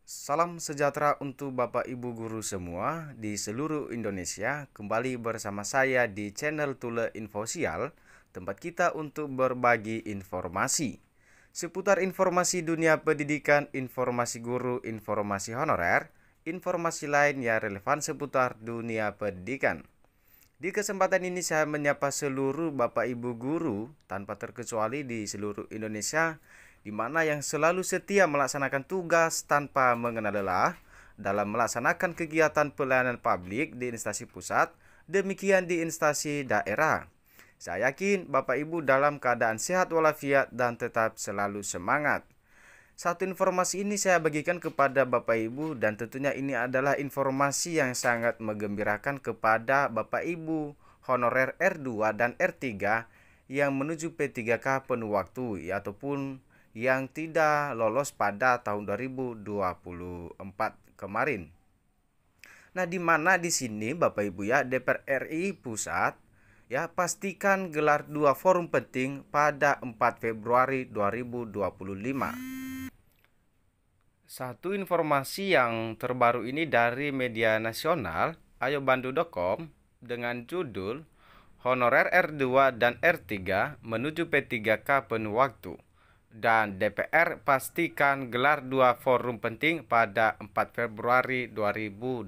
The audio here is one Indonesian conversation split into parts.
Salam sejahtera untuk Bapak Ibu guru semua di seluruh Indonesia. Kembali bersama saya di channel Tule Infosial, tempat kita untuk berbagi informasi seputar informasi dunia pendidikan, informasi guru, informasi honorer, informasi lain yang relevan seputar dunia pendidikan. Di kesempatan ini saya menyapa seluruh Bapak Ibu guru tanpa terkecuali di seluruh Indonesia, di mana yang selalu setia melaksanakan tugas tanpa mengenal lelah dalam melaksanakan kegiatan pelayanan publik di instansi pusat, demikian di instansi daerah. Saya yakin Bapak Ibu dalam keadaan sehat walafiat dan tetap selalu semangat. Satu informasi ini saya bagikan kepada Bapak Ibu, dan tentunya ini adalah informasi yang sangat menggembirakan kepada Bapak Ibu honorer R2 dan R3 yang menuju P3K penuh waktu, ataupun yang tidak lolos pada tahun 2024 kemarin. Nah, di mana di sini Bapak Ibu ya, DPR RI Pusat ya pastikan gelar 2 forum penting pada 4 Februari 2025. Satu informasi yang terbaru ini dari media nasional ayobantu.com dengan judul Honorer R2 dan R3 menuju P3K penuh waktu, dan DPR pastikan gelar 2 forum penting pada 4 Februari 2025.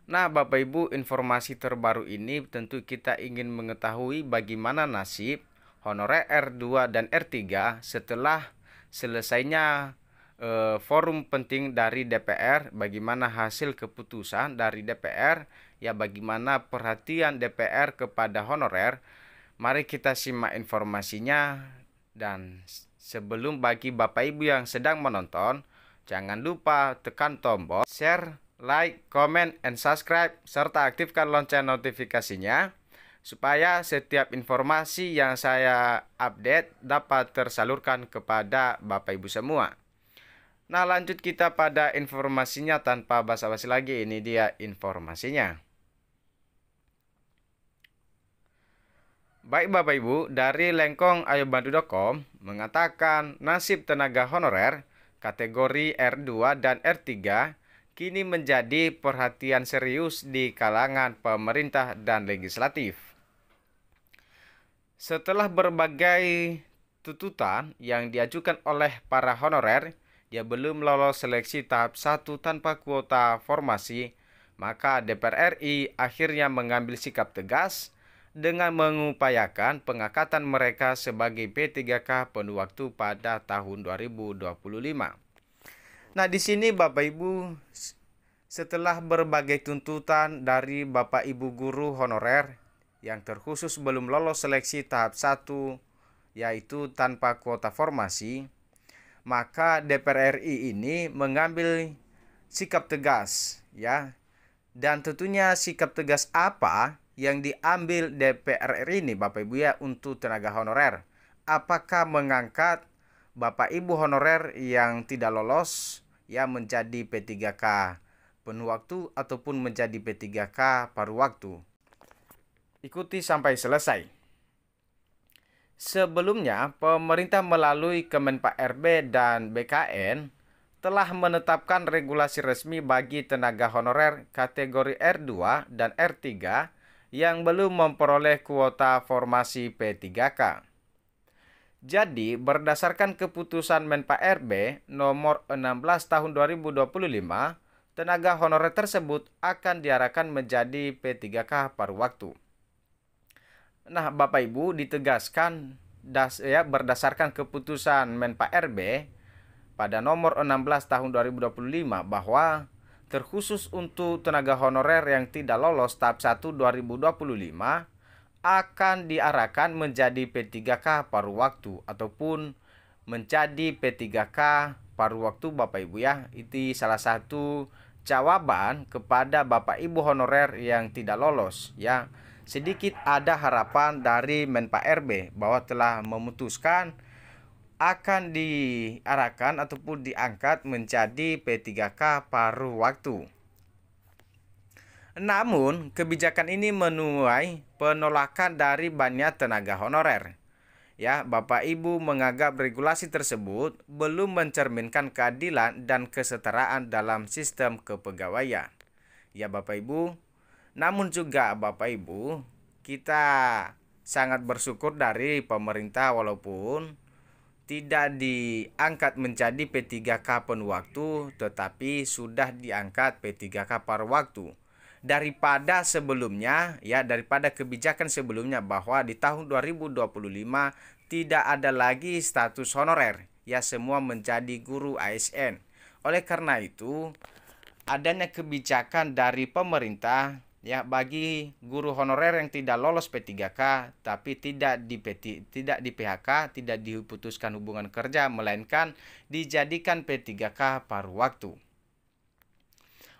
Nah, Bapak Ibu, informasi terbaru ini tentu kita ingin mengetahui bagaimana nasib honorer R2 dan R3 setelah selesainya forum penting dari DPR, bagaimana hasil keputusan dari DPR, ya bagaimana perhatian DPR kepada honorer. Mari kita simak informasinya, dan sebelum bagi Bapak Ibu yang sedang menonton, jangan lupa tekan tombol share, like, comment, and subscribe, serta aktifkan lonceng notifikasinya supaya setiap informasi yang saya update dapat tersalurkan kepada Bapak Ibu semua. Nah, lanjut kita pada informasinya tanpa basa-basi lagi. Ini dia informasinya. Baik Bapak Ibu, dari Lengkong ayobantu.com mengatakan nasib tenaga honorer kategori R2 dan R3 kini menjadi perhatian serius di kalangan pemerintah dan legislatif. Setelah berbagai tuntutan yang diajukan oleh para honorer, dia belum lolos seleksi tahap 1 tanpa kuota formasi, maka DPR RI akhirnya mengambil sikap tegas dengan mengupayakan pengangkatan mereka sebagai P3K penuh waktu pada tahun 2025. Nah, di sini Bapak Ibu, setelah berbagai tuntutan dari Bapak Ibu guru honorer yang terkhusus belum lolos seleksi tahap 1, yaitu tanpa kuota formasi, maka DPR RI ini mengambil sikap tegas ya. Dan tentunya sikap tegas apa yang diambil DPR RI ini Bapak Ibu ya untuk tenaga honorer? Apakah mengangkat Bapak Ibu honorer yang tidak lolos ya menjadi P3K penuh waktu ataupun menjadi P3K paruh waktu? Ikuti sampai selesai. Sebelumnya, pemerintah melalui Kemenpak RB dan BKN telah menetapkan regulasi resmi bagi tenaga honorer kategori R2 dan R3 yang belum memperoleh kuota formasi P3K. Jadi, berdasarkan keputusan Menpak RB nomor 16 tahun 2025, tenaga honorer tersebut akan diarahkan menjadi P3K paruh waktu. Nah, Bapak Ibu, ditegaskan berdasarkan keputusan Menpak RB pada nomor 16 tahun 2025 bahwa terkhusus untuk tenaga honorer yang tidak lolos tahap 1 2025 akan diarahkan menjadi P3K paruh waktu ataupun menjadi P3K paruh waktu Bapak Ibu ya. Itu salah satu jawaban kepada Bapak Ibu honorer yang tidak lolos ya. Sedikit ada harapan dari Menpak RB bahwa telah memutuskan akan diarahkan ataupun diangkat menjadi P3K paruh waktu. Namun, kebijakan ini menuai penolakan dari banyak tenaga honorer. Ya, Bapak Ibu menganggap regulasi tersebut belum mencerminkan keadilan dan kesetaraan dalam sistem kepegawaian. Ya, Bapak Ibu, namun juga Bapak Ibu, kita sangat bersyukur dari pemerintah walaupun tidak diangkat menjadi P3K penuh waktu, tetapi sudah diangkat P3K paruh waktu. Daripada sebelumnya, ya, daripada kebijakan sebelumnya bahwa di tahun 2025 tidak ada lagi status honorer, ya, semua menjadi guru ASN. Oleh karena itu, adanya kebijakan dari pemerintah, ya, bagi guru honorer yang tidak lolos P3K tapi tidak di PHK, tidak diputuskan hubungan kerja, melainkan dijadikan P3K paruh waktu.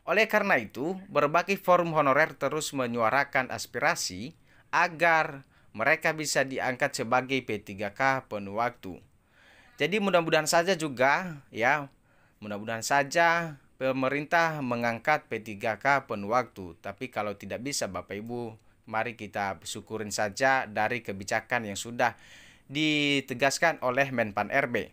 Oleh karena itu, berbagai forum honorer terus menyuarakan aspirasi agar mereka bisa diangkat sebagai P3K penuh waktu. Jadi mudah-mudahan saja juga, ya, mudah-mudahan saja pemerintah mengangkat P3K penuh waktu. Tapi kalau tidak bisa, Bapak Ibu, mari kita syukurin saja dari kebijakan yang sudah ditegaskan oleh Menpan RB.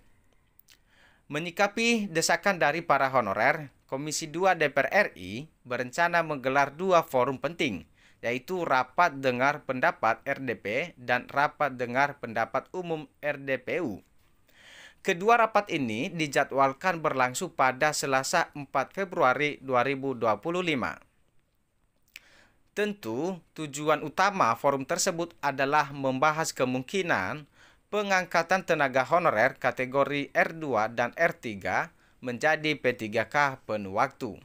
Menyikapi desakan dari para honorer, Komisi 2 DPR RI berencana menggelar 2 forum penting, yaitu rapat dengar pendapat RDP dan rapat dengar pendapat umum RDPU. Kedua rapat ini dijadwalkan berlangsung pada Selasa 4 Februari 2025. Tentu, tujuan utama forum tersebut adalah membahas kemungkinan pengangkatan tenaga honorer kategori R2 dan R3 menjadi P3K penuh waktu.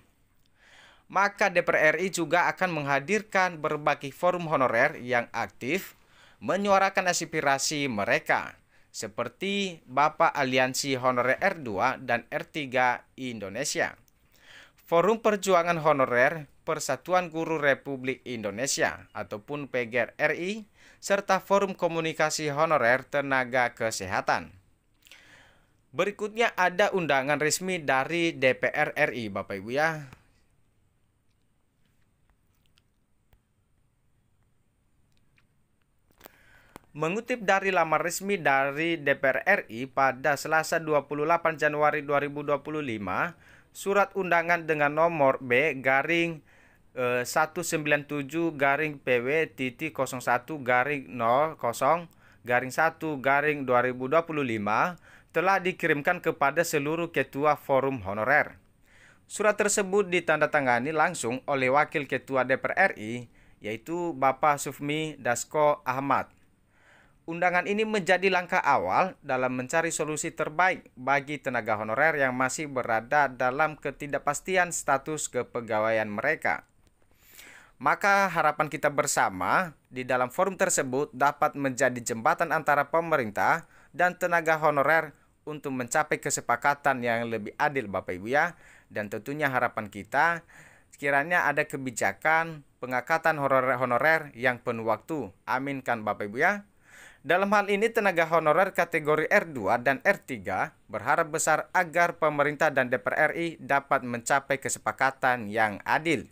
Maka DPR RI juga akan menghadirkan berbagai forum honorer yang aktif menyuarakan aspirasi mereka, seperti Bapak Aliansi Honorer R2 dan R3 Indonesia, Forum Perjuangan Honorer Persatuan Guru Republik Indonesia ataupun PGR RI, serta Forum Komunikasi Honorer Tenaga Kesehatan. Berikutnya ada undangan resmi dari DPR RI, Bapak Ibu, ya. Mengutip dari laman resmi dari DPR RI pada Selasa 28 Januari 2025, surat undangan dengan nomor B/197-PW-01-00-1-2025 telah dikirimkan kepada seluruh ketua forum honorer. Surat tersebut ditandatangani langsung oleh Wakil Ketua DPR RI, yaitu Bapak Sufmi Dasko Ahmad. Undangan ini menjadi langkah awal dalam mencari solusi terbaik bagi tenaga honorer yang masih berada dalam ketidakpastian status kepegawaian mereka. Maka harapan kita bersama di dalam forum tersebut dapat menjadi jembatan antara pemerintah dan tenaga honorer untuk mencapai kesepakatan yang lebih adil, Bapak Ibu, ya. Dan tentunya harapan kita sekiranya ada kebijakan pengangkatan honorer yang penuh waktu. Amin kan, Bapak Ibu, ya. Dalam hal ini tenaga honorer kategori R2 dan R3 berharap besar agar pemerintah dan DPR RI dapat mencapai kesepakatan yang adil.